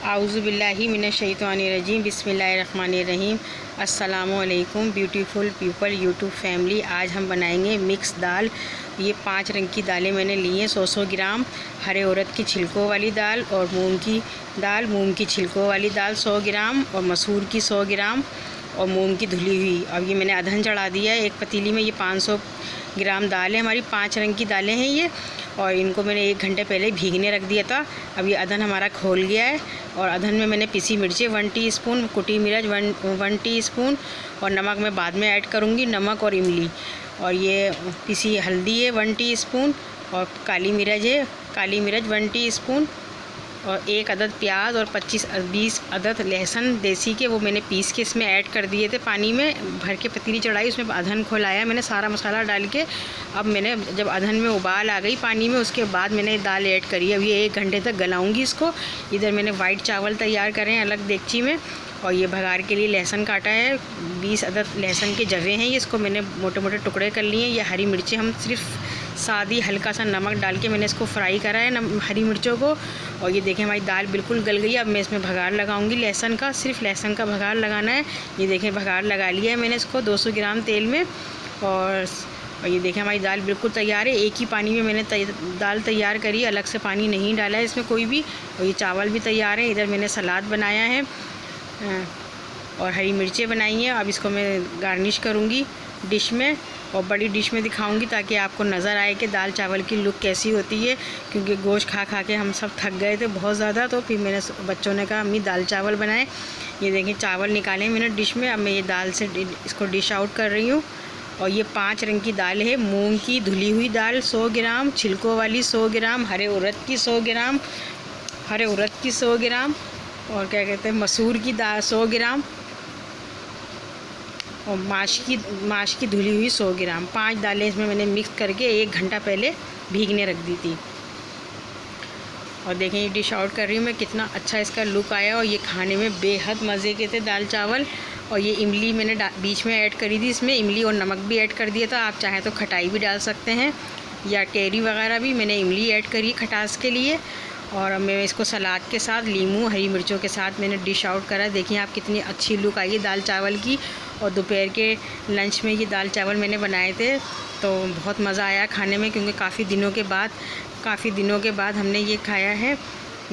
आउज़ुबिल्लाहि मिनश्शैतानिर्रजीम बिस्मिल्लाहिर्रहमानिर्रहीम। अस्सलामुअलैकुम beautiful people YouTube family. आज हम बनाएंगे मिक्स दाल। ये 5 रंग की दालें मैंने ली हैं। 100 ग्राम हरे उड़द की छिलकों वाली दाल और मूंग की दाल, मूंग की छिलकों वाली दाल 100 ग्राम और मसूर की 100 ग्राम और मूंग की धुली हुई। अब ये मैंने अधन चढ़ा दिया है एक पतीली में। ये 500 ग्राम दाल है हमारी। 5 रंग की दालें हैं ये, और इनको मैंने 1 घंटे पहले भीगने रख दिया था। अब ये अधन हमारा खोल गया है और अधन में मैंने पिसी मिर्चें 1 टीस्पून, कुटी मिर्च 1 टीस्पून और नमक मैं बाद में ऐड करूँगी, नमक और इमली। और ये पिसी हल्दी है 1 टीस्पून और काली मिर्च 1 टीस्पून और 1 अदद प्याज और 25-20 अदद लहसुन देसी के, वो मैंने पीस के इसमें ऐड कर दिए थे। पानी में भर के पतीली चढ़ाई, उसमें अधन खोलाया मैंने सारा मसाला डाल के। अब मैंने जब अधन में उबाल आ गई पानी में, उसके बाद मैंने दाल ऐड करी। अब ये 1 घंटे तक गलाऊंगी इसको। इधर मैंने वाइट चावल तैयार करे हैं अलग देगची में, और ये भगार के लिए लहसुन काटा है। 20 अदद लहसुन के जवे हैं ये, इसको मैंने मोटे मोटे टुकड़े कर लिए हैं। ये हरी मिर्चें हम सिर्फ सादी हल्का सा नमक डाल के मैंने इसको फ्राई करा है हरी मिर्चों को। और ये देखें हमारी दाल बिल्कुल गल गई है। अब मैं इसमें भगार लगाऊंगी लहसुन का, सिर्फ लहसुन का भगार लगाना है। ये देखें भगार लगा लिया है मैंने इसको 200 ग्राम तेल में। और ये देखें हमारी दाल बिल्कुल तैयार है। एक ही पानी में मैंने दाल तैयार करी, अलग से पानी नहीं डाला है इसमें कोई भी। और ये चावल भी तैयार है। इधर मैंने सलाद बनाया है और हरी मिर्चें बनाई हैं। अब इसको मैं गार्निश करूँगी डिश में, और बड़ी डिश में दिखाऊंगी ताकि आपको नज़र आए कि दाल चावल की लुक कैसी होती है। क्योंकि गोश्त खा खा के हम सब थक गए थे बहुत ज़्यादा, तो फिर मैंने बच्चों ने कहा अम्मी दाल चावल बनाए। ये देखें चावल निकाले मैंने डिश में। अब मैं ये दाल से इसको डिश आउट कर रही हूँ। और ये 5 रंग की दाल है। मूंग की धुली हुई दाल 100 ग्राम, छिलकों वाली 100 ग्राम, हरे उड़द की 100 ग्राम और क्या कहते हैं मसूर की दाल 100 ग्राम और माश की धुली हुई 100 ग्राम। 5 दालें इसमें मैंने मिक्स करके 1 घंटा पहले भीगने रख दी थी। और देखें ये डिश आउट कर रही हूँ मैं, कितना अच्छा इसका लुक आया। और ये खाने में बेहद मज़े के थे दाल चावल। और ये इमली मैंने बीच में ऐड करी थी, इसमें इमली और नमक भी ऐड कर दिया था। आप चाहें तो खटाई भी डाल सकते हैं या टेरी वगैरह भी। मैंने इमली ऐड करी खटास के लिए। और अब मैं इसको सलाद के साथ, लीमू, हरी मिर्चों के साथ मैंने डिश आउट करा। देखिए आप कितनी अच्छी लुक आई है दाल चावल की। और दोपहर के लंच में ये दाल चावल मैंने बनाए थे, तो बहुत मज़ा आया खाने में। क्योंकि काफ़ी दिनों के बाद हमने ये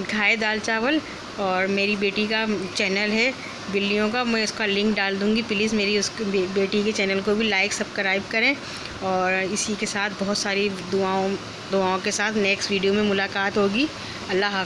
खाए दाल चावल। और मेरी बेटी का चैनल है बिल्लियों का, मैं उसका लिंक डाल दूँगी। प्लीज़ मेरी बेटी के चैनल को भी लाइक सब्सक्राइब करें। और इसी के साथ बहुत सारी दुआओं के साथ नेक्स्ट वीडियो में मुलाकात होगी। अल्लाह हाफ़िज़।